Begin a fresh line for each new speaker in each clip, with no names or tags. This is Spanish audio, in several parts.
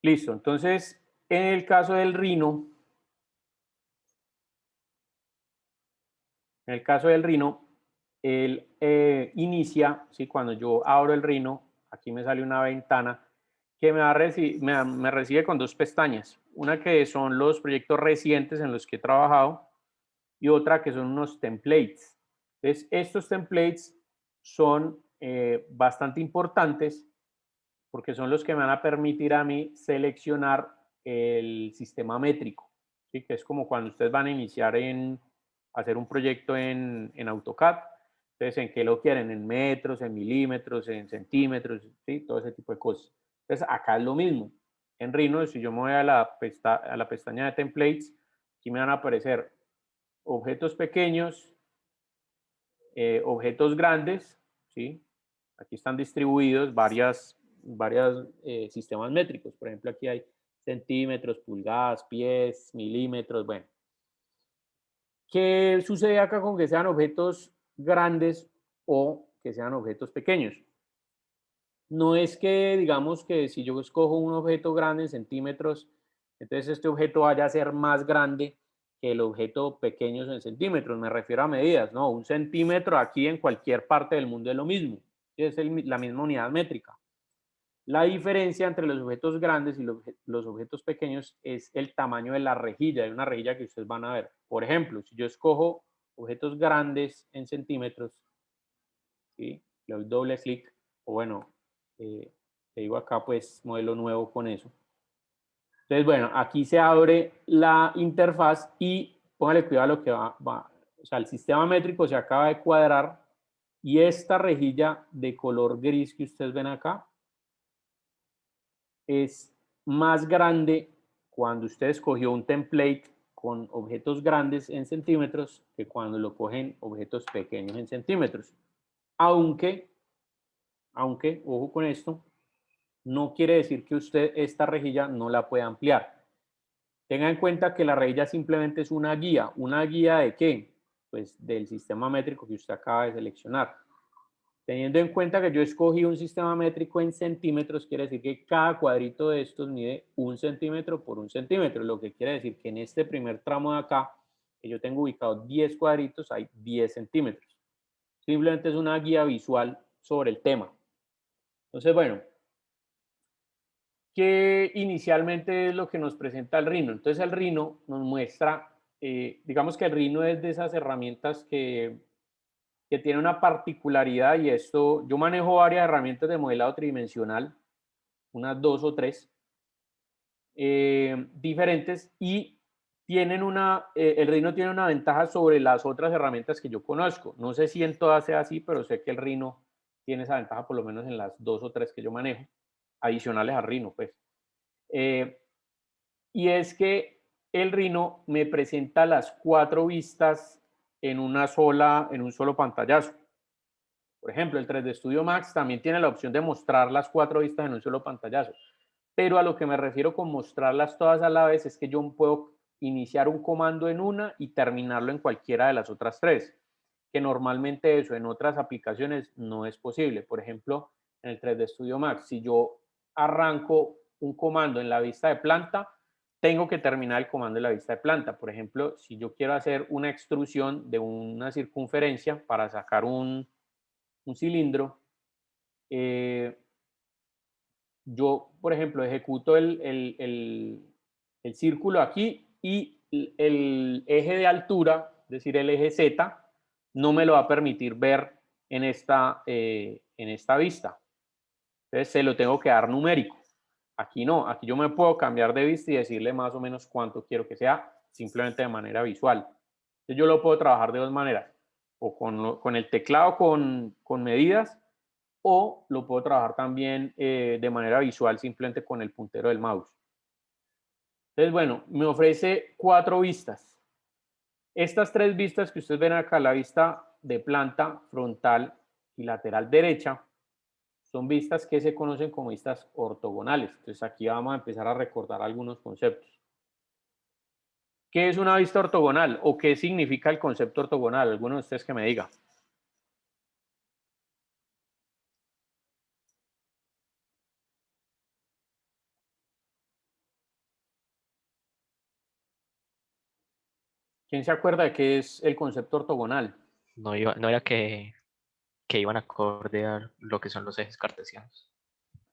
Listo, entonces, en el caso del Rhino, en el caso del Rhino, él inicia, ¿sí? Cuando yo abro el Rhino, aquí me sale una ventana que me recibe con dos pestañas. Una que son los proyectos recientes en los que he trabajado y otra que son unos templates. Entonces, estos templates son bastante importantes porque son los que me van a permitir a mí seleccionar el sistema métrico, ¿sí? Que es como cuando ustedes van a iniciar en hacer un proyecto en AutoCAD. Entonces, ¿en qué lo quieren? ¿En metros, en milímetros, en centímetros? ¿Sí? Todo ese tipo de cosas. Entonces, acá es lo mismo. En Rhino, si yo me voy a la pestaña de templates, aquí me van a aparecer objetos pequeños, objetos grandes, ¿sí? Aquí están distribuidos varias sistemas métricos. Por ejemplo, aquí hay centímetros, pulgadas, pies, milímetros, bueno. ¿Qué sucede acá con que sean objetos grandes o que sean objetos pequeños? No es que, digamos que si yo escojo un objeto grande en centímetros, entonces este objeto vaya a ser más grande que el objeto pequeño en centímetros. Me refiero a medidas, ¿no? Un centímetro aquí en cualquier parte del mundo es lo mismo. Es la misma unidad métrica. La diferencia entre los objetos grandes y los objetos pequeños es el tamaño de la rejilla. Hay una rejilla que ustedes van a ver. Por ejemplo, si yo escojo objetos grandes en centímetros, ¿sí? Le doy doble clic, o bueno, te digo acá pues modelo nuevo con eso. Entonces, bueno, aquí se abre la interfaz y póngale cuidado a lo que va. O sea, el sistema métrico se acaba de cuadrar y esta rejilla de color gris que ustedes ven acá es más grande cuando usted escogió un template con objetos grandes en centímetros que cuando lo cogen objetos pequeños en centímetros. Aunque, ojo con esto, no quiere decir que usted esta rejilla no la pueda ampliar. Tenga en cuenta que la rejilla simplemente es una guía. ¿Una guía de qué? Pues del sistema métrico que usted acaba de seleccionar. Teniendo en cuenta que yo escogí un sistema métrico en centímetros, quiere decir que cada cuadrito de estos mide 1 centímetro por 1 centímetro, lo que quiere decir que en este primer tramo de acá, que yo tengo ubicado 10 cuadritos, hay 10 centímetros. Simplemente es una guía visual sobre el tema. Entonces, bueno, ¿qué inicialmente es lo que nos presenta el Rhino? Entonces, el Rhino nos muestra, digamos que el Rhino es de esas herramientas que tiene una particularidad y esto, yo manejo varias herramientas de modelado tridimensional, unas dos o tres diferentes y el Rhino tiene una ventaja sobre las otras herramientas que yo conozco. No sé si en todas sea así, pero sé que el Rhino tiene esa ventaja por lo menos en las dos o tres que yo manejo, adicionales a Rhino, pues. Eh, y es que el Rhino me presenta las cuatro vistas en un solo pantallazo. Por ejemplo, el 3D Studio Max también tiene la opción de mostrar las cuatro vistas en un solo pantallazo. Pero a lo que me refiero con mostrarlas todas a la vez es que yo puedo iniciar un comando en una y terminarlo en cualquiera de las otras tres. Que normalmente eso en otras aplicaciones no es posible. Por ejemplo, en el 3D Studio Max, si yo arranco un comando en la vista de planta, tengo que terminar el comando en la vista de planta. Por ejemplo, si yo quiero hacer una extrusión de una circunferencia para sacar un cilindro, yo, por ejemplo, ejecuto el círculo aquí y el eje de altura, es decir, el eje Z, no me lo va a permitir ver en esta vista. Entonces, se lo tengo que dar numérico. Aquí no, aquí yo me puedo cambiar de vista y decirle más o menos cuánto quiero que sea, simplemente de manera visual. Entonces, yo lo puedo trabajar de dos maneras, o con el teclado con medidas, o lo puedo trabajar también de manera visual simplemente con el puntero del mouse. Entonces, bueno, me ofrece cuatro vistas. Estas tres vistas que ustedes ven acá, la vista de planta, frontal y lateral derecha, son vistas que se conocen como vistas ortogonales. Entonces, aquí vamos a empezar a recordar algunos conceptos. ¿Qué es una vista ortogonal o qué significa el concepto ortogonal? Alguno de ustedes que me diga. ¿Quién se acuerda de qué es el concepto ortogonal?
No era que iban acorde a lo que son los ejes cartesianos.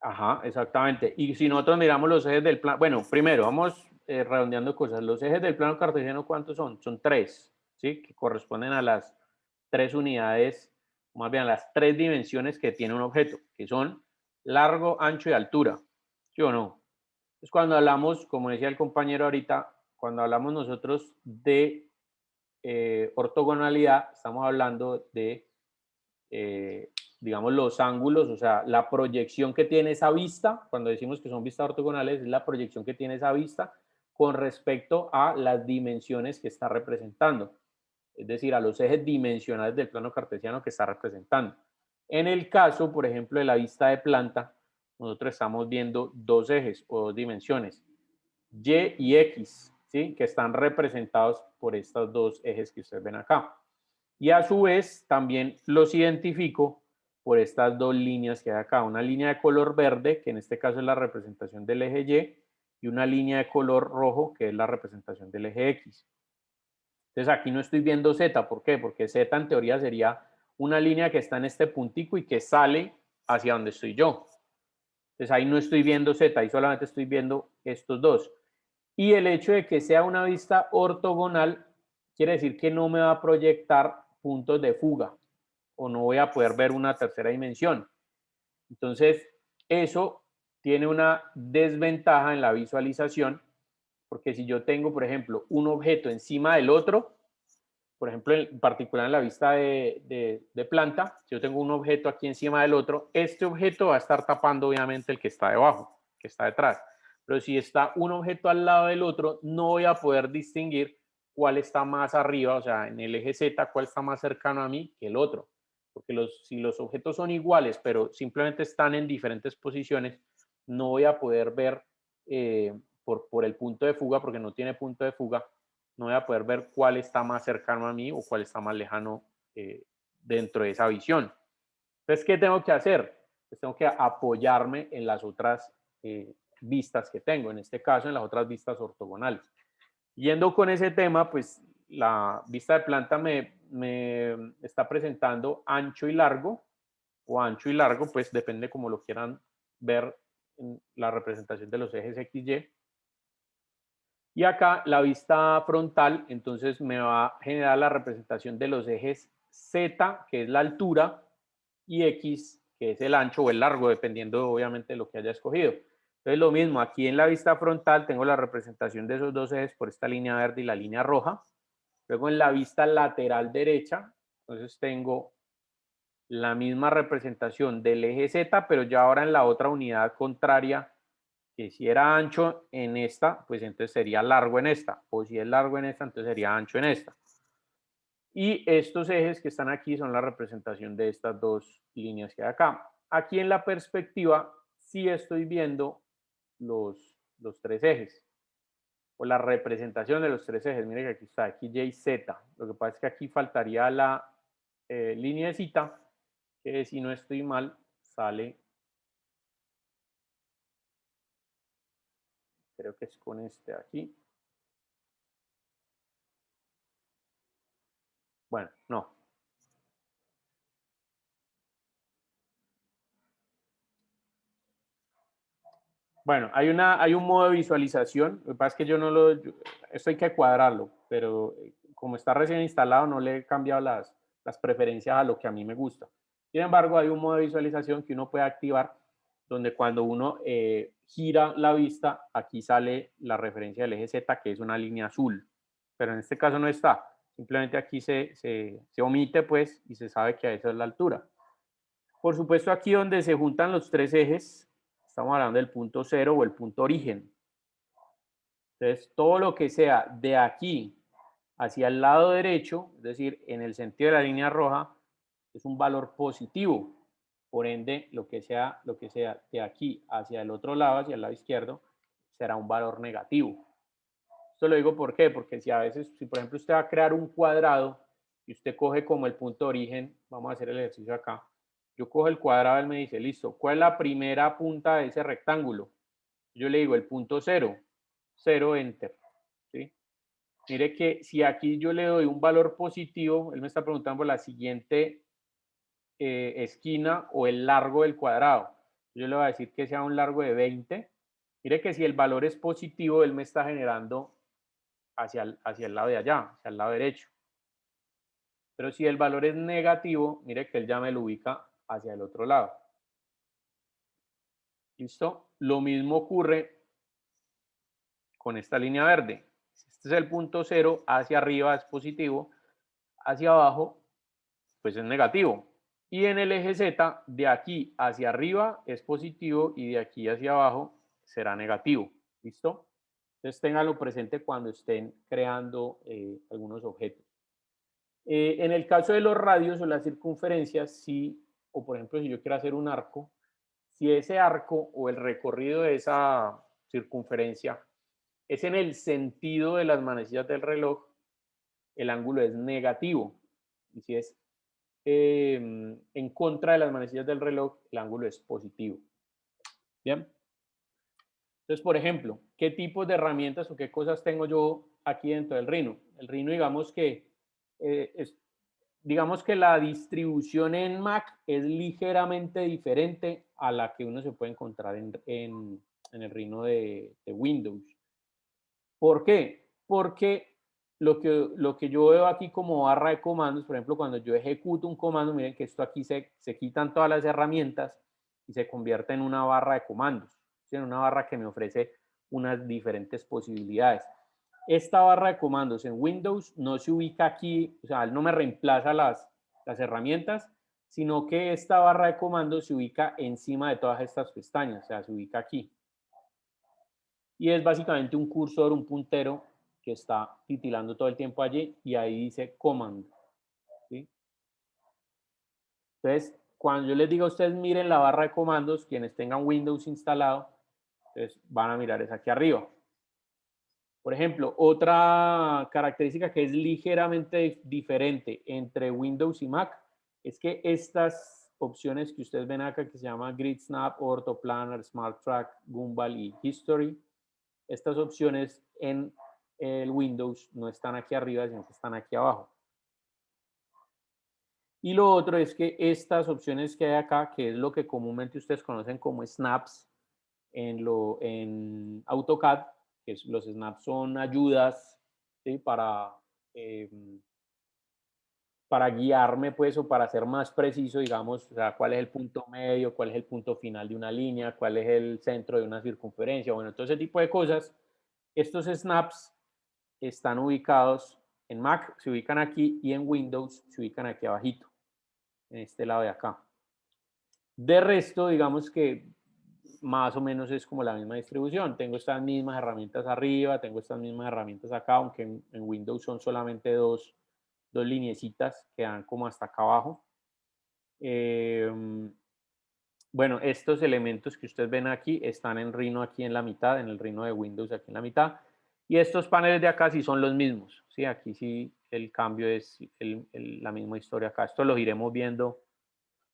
Ajá, exactamente. Y si nosotros miramos los ejes del plano, bueno, primero vamos redondeando cosas. Los ejes del plano cartesiano, ¿cuántos son? Son tres, ¿sí? Que corresponden a las tres unidades, más bien a las tres dimensiones que tiene un objeto, que son largo, ancho y altura, ¿sí o no? Entonces, cuando hablamos, como decía el compañero ahorita, cuando hablamos nosotros de ortogonalidad, estamos hablando de eh, digamos, los ángulos, o sea, la proyección que tiene esa vista, cuando decimos que son vistas ortogonales, es la proyección que tiene esa vista con respecto a las dimensiones que está representando, es decir, a los ejes dimensionales del plano cartesiano que está representando. En el caso, por ejemplo, de la vista de planta, nosotros estamos viendo dos ejes o dos dimensiones, Y y X, ¿sí? Que están representados por estos dos ejes que ustedes ven acá. Y a su vez también los identifico por estas dos líneas que hay acá, una línea de color verde, que en este caso es la representación del eje Y una línea de color rojo, que es la representación del eje X. Entonces aquí no estoy viendo Z, ¿por qué? Porque Z en teoría sería una línea que está en este puntico y que sale hacia donde estoy yo. Entonces ahí no estoy viendo Z, ahí solamente estoy viendo estos dos. Y el hecho de que sea una vista ortogonal quiere decir que no me va a proyectar puntos de fuga o no voy a poder ver una tercera dimensión. Entonces, eso tiene una desventaja en la visualización, porque si yo tengo, por ejemplo, un objeto encima del otro, por ejemplo, en particular en la vista de planta, si yo tengo un objeto aquí encima del otro, este objeto va a estar tapando obviamente el que está debajo, que está detrás. Pero si está un objeto al lado del otro, no voy a poder distinguir cuál está más arriba, o sea, en el eje Z, cuál está más cercano a mí que el otro. Porque si los objetos son iguales, pero simplemente están en diferentes posiciones, no voy a poder ver por el punto de fuga, porque no tiene punto de fuga, no voy a poder ver cuál está más cercano a mí o cuál está más lejano dentro de esa visión. Entonces, ¿qué tengo que hacer? Pues tengo que apoyarme en las otras vistas que tengo, en este caso en las otras vistas ortogonales. Yendo con ese tema, pues la vista de planta me está presentando ancho y largo, o ancho y largo, pues depende como lo quieran ver en la representación de los ejes XY. Y acá la vista frontal, entonces me va a generar la representación de los ejes Z, que es la altura, y X, que es el ancho o el largo, dependiendo obviamente de lo que haya escogido. Entonces lo mismo, aquí en la vista frontal tengo la representación de esos dos ejes por esta línea verde y la línea roja. Luego en la vista lateral derecha, entonces tengo la misma representación del eje Z, pero ya ahora en la otra unidad contraria, que si era ancho en esta, pues entonces sería largo en esta, o si es largo en esta, entonces sería ancho en esta. Y estos ejes que están aquí son la representación de estas dos líneas que hay acá. Aquí en la perspectiva sí estoy viendo los tres ejes, o la representación de los tres ejes. Mire que aquí está, aquí Y, Z. Lo que pasa es que aquí faltaría la lineecita, que si no estoy mal, sale, creo que es con este aquí. Bueno, no. Bueno, hay un modo de visualización. Lo que pasa es que yo no lo. Esto hay que cuadrarlo, pero como está recién instalado, no le he cambiado las preferencias a lo que a mí me gusta. Sin embargo, hay un modo de visualización que uno puede activar, donde cuando uno gira la vista, aquí sale la referencia del eje Z, que es una línea azul. Pero en este caso no está. Simplemente aquí se omite, pues, y se sabe que a esa es la altura. Por supuesto, aquí donde se juntan los tres ejes, estamos hablando del punto cero o el punto origen. Entonces, todo lo que sea de aquí hacia el lado derecho, es decir, en el sentido de la línea roja, es un valor positivo. Por ende, lo que sea de aquí hacia el otro lado, hacia el lado izquierdo, será un valor negativo. Esto lo digo ¿por qué? Porque si a veces, si por ejemplo usted va a crear un cuadrado y usted coge como el punto de origen, vamos a hacer el ejercicio acá, yo cojo el cuadrado, él me dice, listo, ¿cuál es la primera punta de ese rectángulo? Yo le digo el punto cero, cero, enter, ¿sí? Mire que si aquí yo le doy un valor positivo, él me está preguntando por la siguiente esquina o el largo del cuadrado. Yo le voy a decir que sea un largo de 20. Mire que si el valor es positivo, él me está generando hacia el lado de allá, hacia el lado derecho. Pero si el valor es negativo, mire que él ya me lo ubica hacia el otro lado. ¿Listo? Lo mismo ocurre con esta línea verde. Si este es el punto cero, hacia arriba es positivo, hacia abajo pues es negativo. Y en el eje Z, de aquí hacia arriba es positivo y de aquí hacia abajo será negativo. ¿Listo? Entonces ténganlo presente cuando estén creando algunos objetos. En el caso de los radios o las circunferencias, si, o por ejemplo, si yo quiero hacer un arco, si ese arco o el recorrido de esa circunferencia es en el sentido de las manecillas del reloj, el ángulo es negativo. Y si es en contra de las manecillas del reloj, el ángulo es positivo. Bien. Entonces, por ejemplo, ¿qué tipos de herramientas o qué cosas tengo yo aquí dentro del Rhino? El Rhino, digamos que la distribución en Mac es ligeramente diferente a la que uno se puede encontrar en el Rhino de Windows. ¿Por qué? Porque lo que yo veo aquí como barra de comandos, por ejemplo, cuando yo ejecuto un comando, miren que esto aquí se quitan todas las herramientas y se convierte en una barra de comandos, ¿sí? En una barra que me ofrece unas diferentes posibilidades. Esta barra de comandos en Windows no se ubica aquí, o sea, no me reemplaza las herramientas, sino que esta barra de comandos se ubica encima de todas estas pestañas, o sea, se ubica aquí. Y es básicamente un cursor, un puntero que está titilando todo el tiempo allí y ahí dice command. ¿Sí? Entonces, cuando yo les diga a ustedes miren la barra de comandos, quienes tengan Windows instalado, entonces van a mirar es aquí arriba. Por ejemplo, otra característica que es ligeramente diferente entre Windows y Mac es que estas opciones que ustedes ven acá, que se llaman Grid Snap, Ortho Planner, Smart Track, Gumball y History, estas opciones en el Windows no están aquí arriba, sino que están aquí abajo. Y lo otro es que estas opciones que hay acá, que es lo que comúnmente ustedes conocen como snaps en AutoCAD, que los snaps son ayudas, ¿sí? Eh, para guiarme, pues, o para ser más preciso, digamos, o sea, cuál es el punto medio, cuál es el punto final de una línea, cuál es el centro de una circunferencia, bueno, todo ese tipo de cosas. Estos snaps están ubicados en Mac, se ubican aquí, y en Windows se ubican aquí abajito, en este lado de acá. De resto, digamos que más o menos es como la misma distribución. Tengo estas mismas herramientas arriba, tengo estas mismas herramientas acá, aunque en Windows son solamente dos lineecitas que dan como hasta acá abajo. Bueno, estos elementos que ustedes ven aquí están en Rhino aquí en la mitad, en el Rhino de Windows aquí en la mitad. Y estos paneles de acá sí son los mismos. ¿Sí? Aquí sí el cambio es la misma historia acá. Esto lo iremos viendo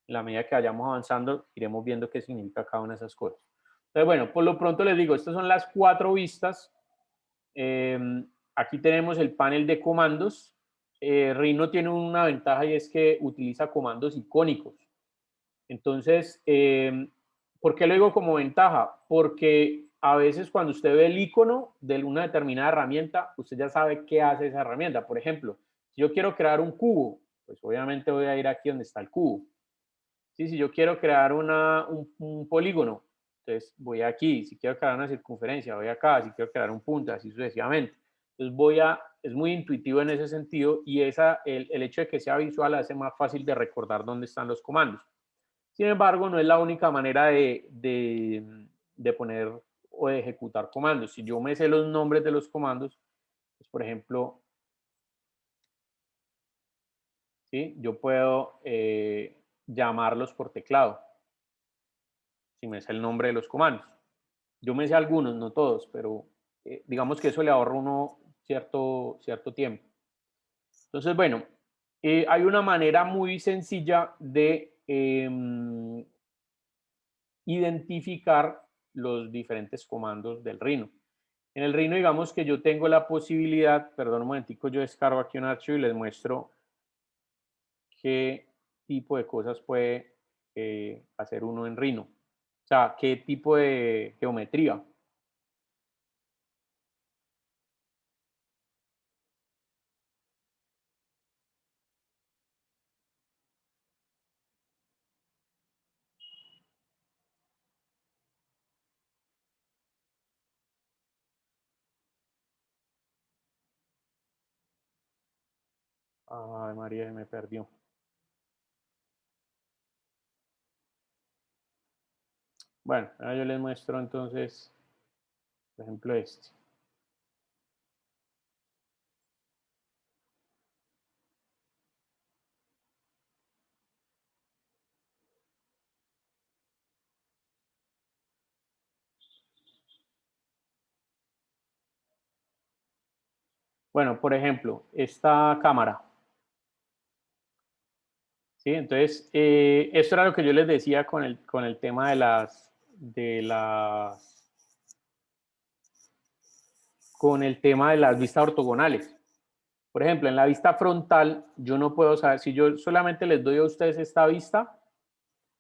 en la medida que vayamos avanzando, iremos viendo qué significa cada una de esas cosas. Entonces, bueno, por lo pronto les digo, estas son las 4 vistas. Aquí tenemos el panel de comandos. Rhino tiene una ventaja y es que utiliza comandos icónicos. Entonces, ¿por qué lo digo como ventaja? Porque a veces cuando usted ve el icono de una determinada herramienta, usted ya sabe qué hace esa herramienta. Por ejemplo, si yo quiero crear un cubo, pues obviamente voy a ir aquí donde está el cubo. ¿Sí? Si yo quiero crear un polígono, entonces voy aquí. Si quiero crear una circunferencia, voy acá. Si quiero crear un punto, así sucesivamente. Entonces es muy intuitivo en ese sentido y el hecho de que sea visual hace más fácil de recordar dónde están los comandos. Sin embargo, no es la única manera de poner o de ejecutar comandos. Si yo me sé los nombres de los comandos, pues por ejemplo, ¿sí? Yo puedo llamarlos por teclado, si me sé el nombre de los comandos. Yo me sé algunos, no todos, pero digamos que eso le ahorra uno cierto tiempo. Entonces, bueno, hay una manera muy sencilla de identificar los diferentes comandos del Rhino. En el Rhino, digamos que yo tengo la posibilidad, perdón un momentico, yo descargo aquí un archivo y les muestro qué tipo de cosas puede hacer uno en Rhino. O sea, qué tipo de geometría. Ay, María, me perdió. Bueno, ahora yo les muestro entonces, por ejemplo, este. Bueno, por ejemplo, esta cámara. ¿Sí? Entonces, esto era lo que yo les decía con el tema con el tema de las vistas ortogonales. Por ejemplo, en la vista frontal, yo no puedo saber, si yo solamente les doy a ustedes esta vista,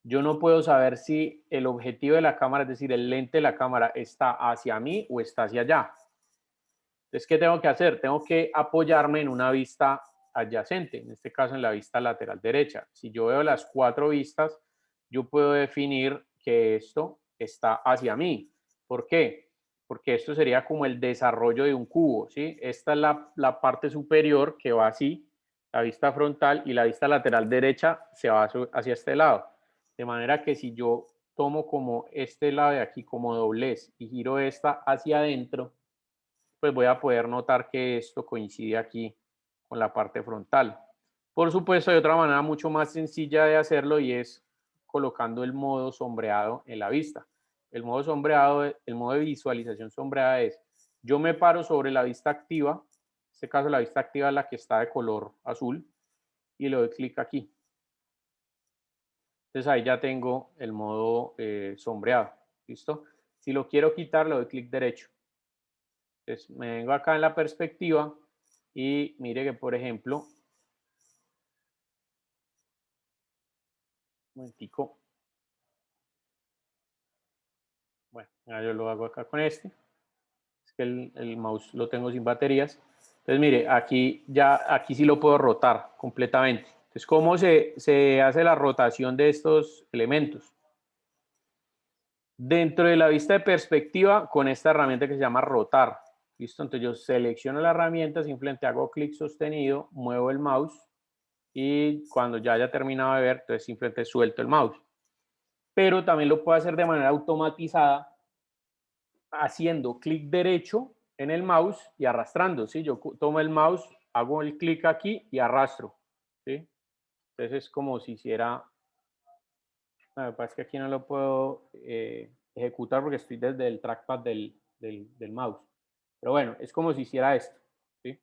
yo no puedo saber si el objetivo de la cámara, es decir, el lente de la cámara está hacia mí o está hacia allá. Entonces, ¿qué tengo que hacer? Tengo que apoyarme en una vista adyacente, en este caso en la vista lateral derecha. Si yo veo las 4 vistas, yo puedo definir que esto está hacia mí. ¿Por qué? Porque esto sería como el desarrollo de un cubo, ¿sí? Esta es la parte superior que va así, la vista frontal, y la vista lateral derecha se va hacia este lado. De manera que si yo tomo como este lado de aquí como doblez y giro esta hacia adentro, pues voy a poder notar que esto coincide aquí con la parte frontal. Por supuesto, hay otra manera mucho más sencilla de hacerlo y es colocando el modo sombreado en la vista. El modo sombreado, el modo de visualización sombreada es, yo me paro sobre la vista activa, en este caso la vista activa es la que está de color azul, y le doy clic aquí. Entonces ahí ya tengo el modo sombreado, ¿listo? Si lo quiero quitar, le doy clic derecho. Entonces me vengo acá en la perspectiva y mire que, por ejemplo, un momentico, bueno, ya yo lo hago acá con este, es que el mouse lo tengo sin baterías. Entonces mire, aquí sí lo puedo rotar completamente. Entonces, ¿cómo se hace la rotación de estos elementos? Dentro de la vista de perspectiva, con esta herramienta que se llama rotar. ¿Listo? Entonces yo selecciono la herramienta, simplemente hago clic sostenido, muevo el mouse y cuando ya haya terminado de ver, entonces simplemente suelto el mouse. Pero también lo puedo hacer de manera automatizada haciendo clic derecho en el mouse y arrastrando, ¿sí? Yo tomo el mouse, hago el clic aquí y arrastro, ¿sí? Entonces es como si hiciera, lo que pasa es que aquí no lo puedo ejecutar porque estoy desde el trackpad del mouse. Pero bueno, es como si hiciera esto, ¿sí?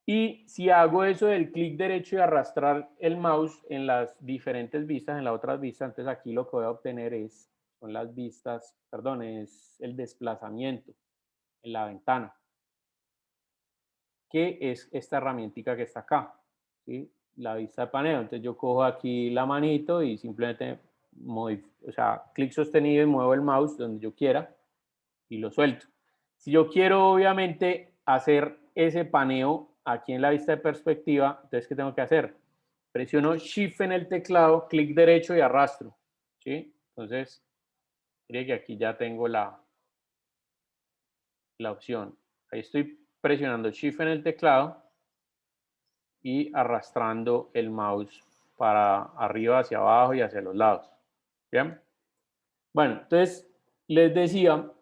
Y si hago eso del clic derecho y arrastrar el mouse en las diferentes vistas, en las otras vistas, entonces aquí lo que voy a obtener son las vistas, perdón, es el desplazamiento en la ventana, que es esta herramientica que está acá, ¿sí? La vista de paneo. Entonces yo cojo aquí la manito y simplemente o sea, clic sostenido y muevo el mouse donde yo quiera y lo suelto. Si yo quiero, obviamente, hacer ese paneo aquí en la vista de perspectiva, entonces, ¿qué tengo que hacer? Presiono Shift en el teclado, clic derecho y arrastro, ¿sí? Entonces, mire que aquí ya tengo la opción. Ahí estoy presionando Shift en el teclado y arrastrando el mouse para arriba, hacia abajo y hacia los lados. ¿Bien? Bueno, entonces les decía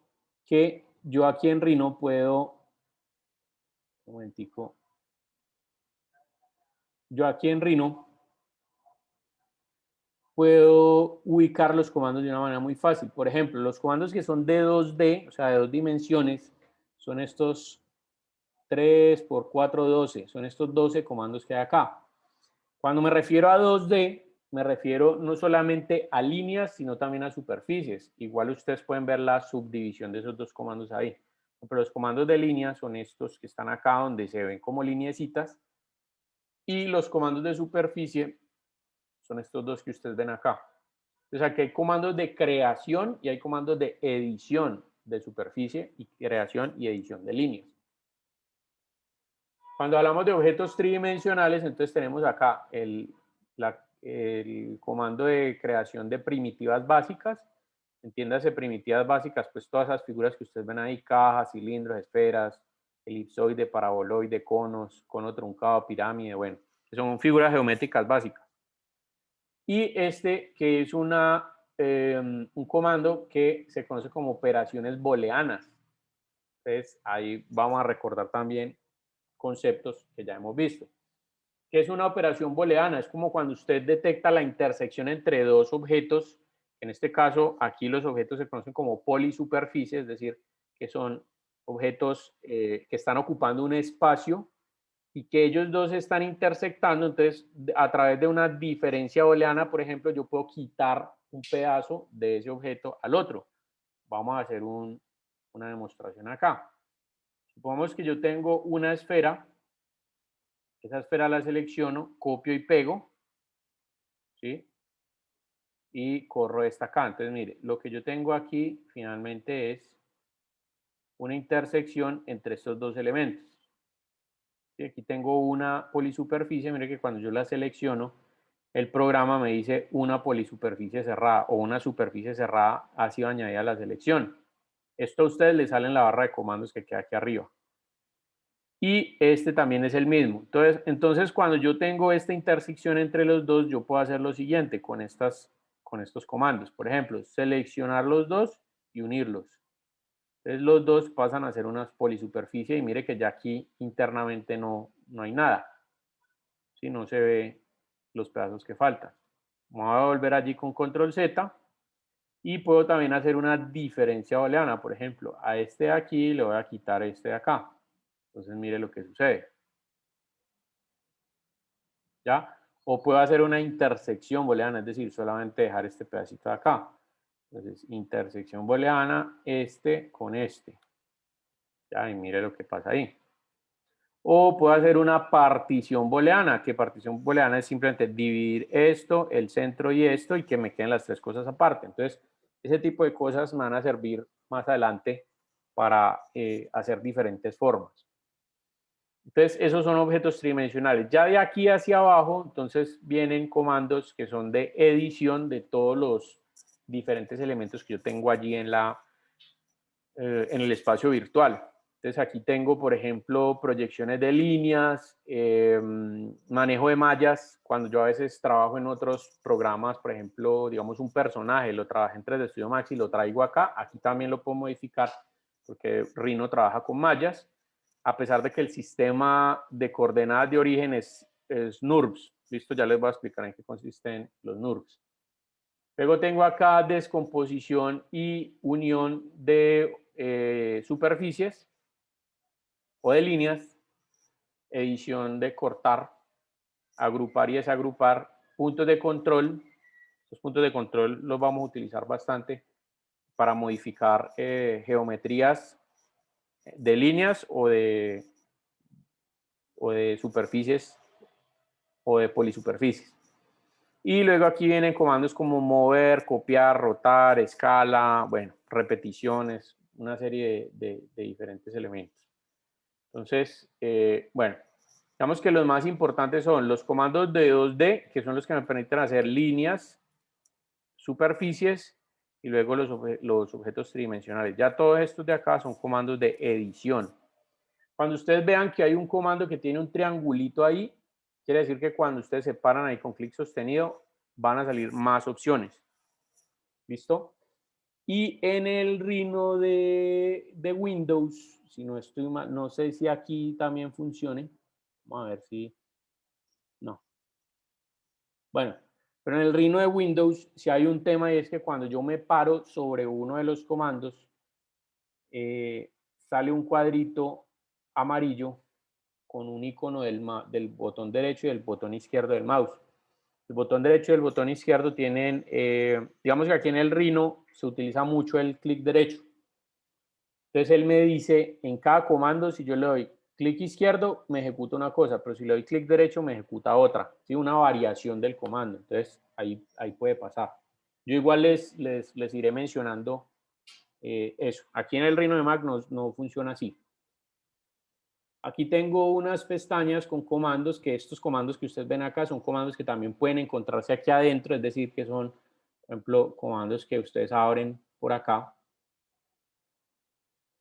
que yo aquí en Rhino puedo, un momentico, yo aquí en Rhino puedo ubicar los comandos de una manera muy fácil. Por ejemplo, los comandos que son de 2D, o sea, de 2 dimensiones, son estos 3 por 4, 12. Son estos 12 comandos que hay acá. Cuando me refiero a 2D, me refiero no solamente a líneas, sino también a superficies. Igual ustedes pueden ver la subdivisión de esos dos comandos ahí. Pero los comandos de línea son estos que están acá, donde se ven como lineecitas. Y los comandos de superficie son estos dos que ustedes ven acá. Entonces aquí hay comandos de creación y hay comandos de edición de superficie y creación y edición de líneas. Cuando hablamos de objetos tridimensionales, entonces tenemos acá el comando de creación de primitivas básicas. Entiéndase primitivas básicas, pues todas esas figuras que ustedes ven ahí, cajas, cilindros, esferas, elipsoide, paraboloide, conos, cono truncado, pirámide, bueno, que son figuras geométricas básicas. Y este que es un comando que se conoce como operaciones booleanas. Entonces ahí vamos a recordar también conceptos que ya hemos visto. ¿Qué es una operación booleana? Es como cuando usted detecta la intersección entre dos objetos. En este caso, aquí los objetos se conocen como polisuperficies, es decir, que son objetos que están ocupando un espacio y que ellos dos están intersectando. Entonces, a través de una diferencia booleana, por ejemplo, yo puedo quitar un pedazo de ese objeto al otro. Vamos a hacer una demostración acá. Supongamos que yo tengo una esfera. Esa esfera la selecciono, copio y pego, ¿sí? Y corro esta acá. Entonces, mire, lo que yo tengo aquí finalmente es una intersección entre estos dos elementos. ¿Sí? Aquí tengo una polisuperficie, mire que cuando yo la selecciono, el programa me dice una polisuperficie cerrada o una superficie cerrada ha sido añadida a la selección. Esto a ustedes les sale en la barra de comandos que queda aquí arriba. Y este también es el mismo. Entonces, cuando yo tengo esta intersección entre los dos, yo puedo hacer lo siguiente con estos comandos. Por ejemplo, seleccionar los dos y unirlos. Entonces, los dos pasan a ser una polisuperficie y mire que ya aquí internamente no hay nada. ¿Sí? No se ve los pedazos que faltan. Vamos a volver allí con control Z y puedo también hacer una diferencia booleana. Por ejemplo, a este de aquí le voy a quitar este de acá. Entonces, mire lo que sucede. ¿Ya? O puedo hacer una intersección booleana, es decir, solamente dejar este pedacito de acá. Entonces, intersección booleana, este con este. Ya, y mire lo que pasa ahí. O puedo hacer una partición booleana, que partición booleana es simplemente dividir esto, el centro y esto, y que me queden las tres cosas aparte. Entonces, ese tipo de cosas me van a servir más adelante para hacer diferentes formas. Entonces, esos son objetos tridimensionales. Ya de aquí hacia abajo, entonces vienen comandos que son de edición de todos los diferentes elementos que yo tengo allí en el espacio virtual. Entonces, aquí tengo, por ejemplo, proyecciones de líneas, manejo de mallas. Cuando yo a veces trabajo en otros programas, por ejemplo, digamos un personaje, lo trabajé en 3D Studio Max y lo traigo acá. Aquí también lo puedo modificar porque Rhino trabaja con mallas, a pesar de que el sistema de coordenadas de origen es NURBS. Listo, ya les voy a explicar en qué consisten los NURBS. Luego tengo acá descomposición y unión de superficies o de líneas, edición de cortar, agrupar y desagrupar, puntos de control. Los puntos de control los vamos a utilizar bastante para modificar geometrías de líneas o de superficies o de polisuperficies. Y luego aquí vienen comandos como mover, copiar, rotar, escala, bueno, repeticiones, una serie de diferentes elementos. Entonces, bueno, digamos que los más importantes son los comandos de 2D, que son los que me permiten hacer líneas, superficies y luego los objetos tridimensionales. Ya todos estos de acá son comandos de edición. Cuando ustedes vean que hay un comando que tiene un triangulito ahí, quiere decir que cuando ustedes se paran ahí con clic sostenido, van a salir más opciones. ¿Listo? Y en el Rhino de Windows, si no estoy mal, no sé si aquí también funcione. Vamos a ver si... No. Bueno, pero en el Rhino de Windows, si hay un tema y es que cuando yo me paro sobre uno de los comandos, sale un cuadrito amarillo con un icono del botón derecho y del botón izquierdo del mouse. El botón derecho y el botón izquierdo tienen, digamos que aquí en el Rhino se utiliza mucho el clic derecho. Entonces él me dice en cada comando, si yo le doy clic izquierdo, me ejecuta una cosa, pero si le doy clic derecho, me ejecuta otra. ¿Sí? Una variación del comando. Entonces ahí puede pasar. Yo igual les iré mencionando eso. Aquí en el Rhino de Mac no funciona así. Aquí tengo unas pestañas con comandos, que estos comandos que ustedes ven acá son comandos que también pueden encontrarse aquí adentro, es decir, que son, por ejemplo, comandos que ustedes abren por acá,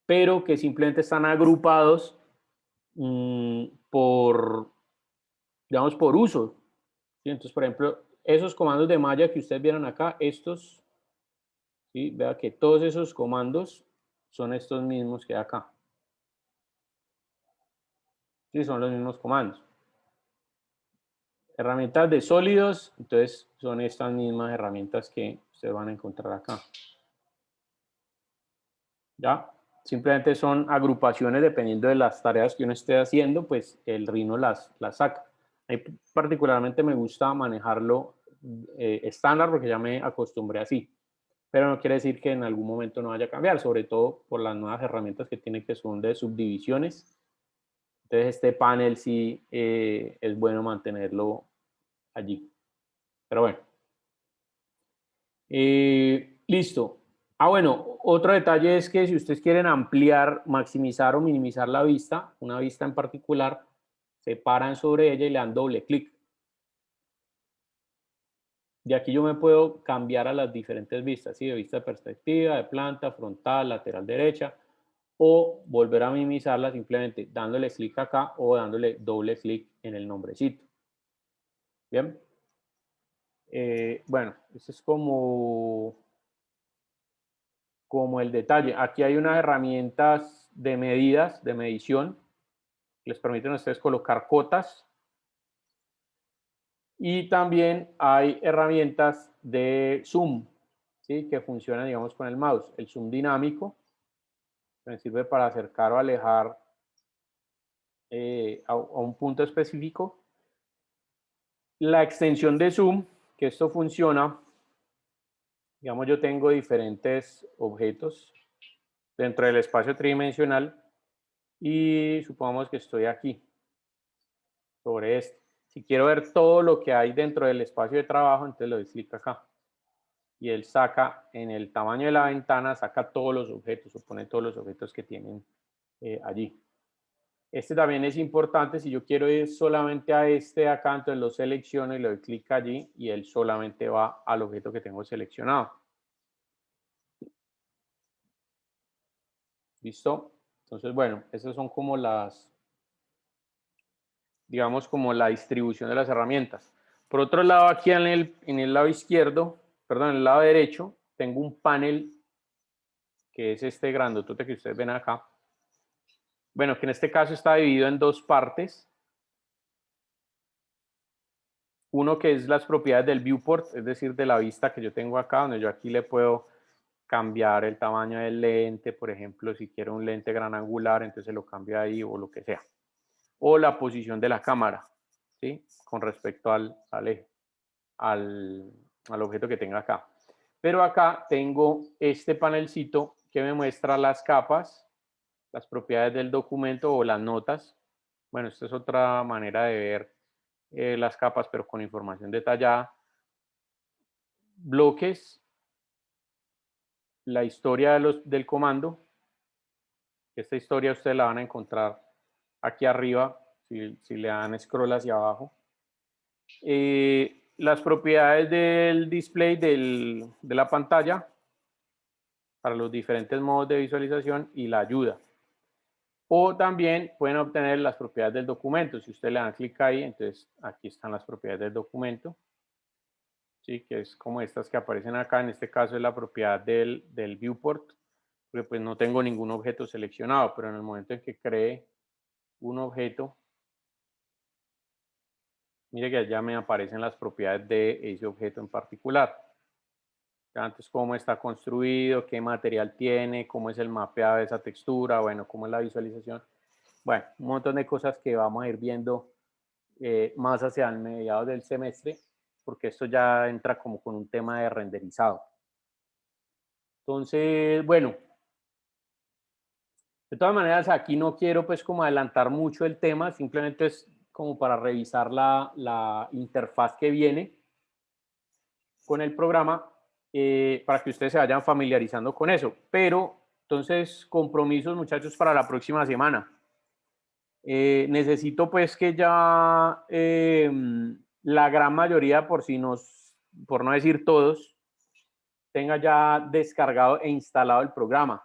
pero que simplemente están agrupados por, digamos, por uso. ¿Sí? Entonces, por ejemplo, esos comandos de malla que ustedes vieron acá, estos, ¿sí? Vea que todos esos comandos son estos mismos que acá. Sí, son los mismos comandos. Herramientas de sólidos, entonces son estas mismas herramientas que ustedes van a encontrar acá. ¿Ya? Simplemente son agrupaciones dependiendo de las tareas que uno esté haciendo, pues el Rhino las saca. A mí particularmente me gusta manejarlo estándar porque ya me acostumbré así. Pero no quiere decir que en algún momento no vaya a cambiar, sobre todo por las nuevas herramientas que tiene que son de subdivisiones. Entonces este panel sí es bueno mantenerlo allí. Pero bueno. Listo. Bueno, otro detalle es que si ustedes quieren ampliar, maximizar o minimizar la vista, una vista en particular, se paran sobre ella y le dan doble clic. De aquí yo me puedo cambiar a las diferentes vistas, ¿sí? De vista de perspectiva, de planta, frontal, lateral derecha, o volver a minimizarla simplemente dándole clic acá o dándole doble clic en el nombrecito. Bien. Bueno, eso es como el detalle. Aquí hay unas herramientas de medidas, de medición, que les permiten a ustedes colocar cotas. Y también hay herramientas de zoom, ¿sí? Que funcionan, digamos, con el mouse. El zoom dinámico, que me sirve para acercar o alejar a un punto específico. La extensión de zoom, que esto funciona, digamos, yo tengo diferentes objetos dentro del espacio tridimensional y supongamos que estoy aquí, sobre este. Si quiero ver todo lo que hay dentro del espacio de trabajo, entonces le doy clic acá. Y él saca, en el tamaño de la ventana, saca todos los objetos, o pone todos los objetos que tienen allí. Este también es importante, si yo quiero ir solamente a este de acá, entonces lo selecciono y le doy clic allí y él solamente va al objeto que tengo seleccionado. ¿Listo? Entonces, bueno, esas son como las, digamos, como la distribución de las herramientas. Por otro lado, aquí en el lado izquierdo, perdón, en el lado derecho, tengo un panel que es este grandotote que ustedes ven acá. Bueno, que en este caso está dividido en dos partes. Uno que es las propiedades del viewport, es decir, de la vista que yo tengo acá, donde yo aquí le puedo cambiar el tamaño del lente, por ejemplo, si quiero un lente gran angular, entonces lo cambio ahí o lo que sea. O la posición de la cámara, ¿sí? Con respecto al eje, al objeto que tenga acá. Pero acá tengo este panelcito que me muestra las capas, las propiedades del documento o las notas. Bueno, esta es otra manera de ver las capas, pero con información detallada. Bloques, la historia del comando. Esta historia ustedes la van a encontrar aquí arriba, si le dan scroll hacia abajo. Las propiedades del display de la pantalla para los diferentes modos de visualización y la ayuda. O también pueden obtener las propiedades del documento. Si ustedes le dan clic ahí, entonces aquí están las propiedades del documento. ¿Sí? Que es como estas que aparecen acá. En este caso es la propiedad del viewport, porque pues no tengo ningún objeto seleccionado, pero en el momento en que cree un objeto, mire que ya me aparecen las propiedades de ese objeto en particular. Entonces, cómo está construido, qué material tiene, cómo es el mapeado de esa textura, bueno, cómo es la visualización. Bueno, un montón de cosas que vamos a ir viendo más hacia el mediados del semestre. porque esto ya entra como con un tema de renderizado. Entonces, bueno, de todas maneras, aquí no quiero pues como adelantar mucho el tema, simplemente es como para revisar la interfaz que viene con el programa para que ustedes se vayan familiarizando con eso. Pero, entonces, compromisos, muchachos, para la próxima semana. Necesito pues que ya la gran mayoría, por no decir todos, tenga ya descargado e instalado el programa.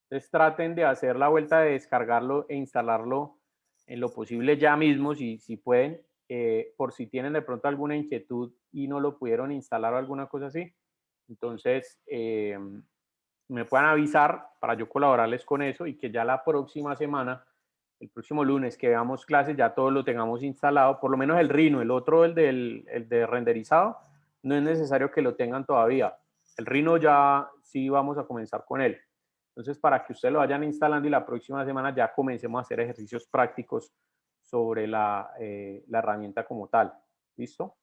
Entonces traten de hacer la vuelta de descargarlo e instalarlo en lo posible ya mismo, si pueden, por si tienen de pronto alguna inquietud y no lo pudieron instalar o alguna cosa así. Entonces, me puedan avisar para yo colaborarles con eso y que ya la próxima semana, el próximo lunes que veamos clases, ya todo lo tengamos instalado, por lo menos el Rhino, el otro, el de renderizado, no es necesario que lo tengan todavía. El Rhino ya sí vamos a comenzar con él. Entonces, para que ustedes lo vayan instalando y la próxima semana ya comencemos a hacer ejercicios prácticos sobre la herramienta como tal. ¿Listo?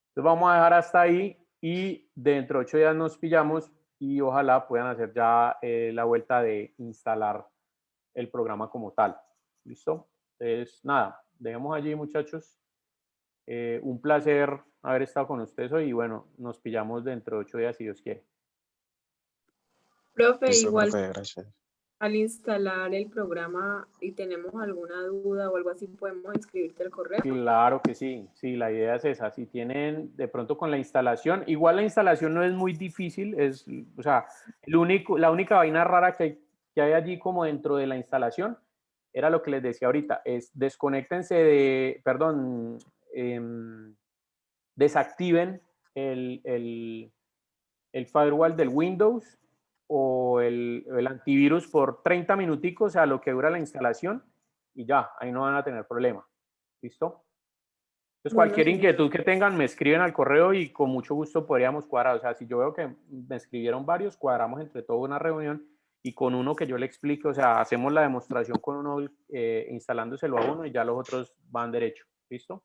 Entonces, vamos a dejar hasta ahí y dentro de 8 días nos pillamos y ojalá puedan hacer ya la vuelta de instalar el programa como tal. ¿Listo? Entonces, nada, dejemos allí, muchachos. Un placer haber estado con ustedes hoy y bueno, nos pillamos dentro de 8 días si Dios quiere.
Profe,
Listo,
igual
profe, gracias.
al instalar el programa y tenemos alguna duda o algo así, podemos escribirte el correo.
Claro que sí, sí, la idea es esa. Si tienen de pronto con la instalación, igual la instalación no es muy difícil, o sea, la única vaina rara que hay allí como dentro de la instalación era lo que les decía ahorita, es desactiven el firewall del Windows o el antivirus por 30 minuticos, o sea, lo que dura la instalación y ya, ahí no van a tener problema. ¿Listo? Entonces,
Bueno,
cualquier
señor.
inquietud que tengan, me escriben al correo y con mucho gusto podríamos cuadrar. O sea, si yo veo que me escribieron varios, cuadramos entre todos una reunión y con uno que yo le explique, o sea, hacemos la demostración con uno instalándoselo a uno y ya los otros van derecho. ¿Listo?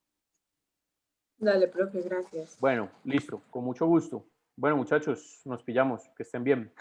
Dale, profe, gracias.
Bueno, listo, con mucho gusto. Bueno, muchachos, nos pillamos, que estén bien.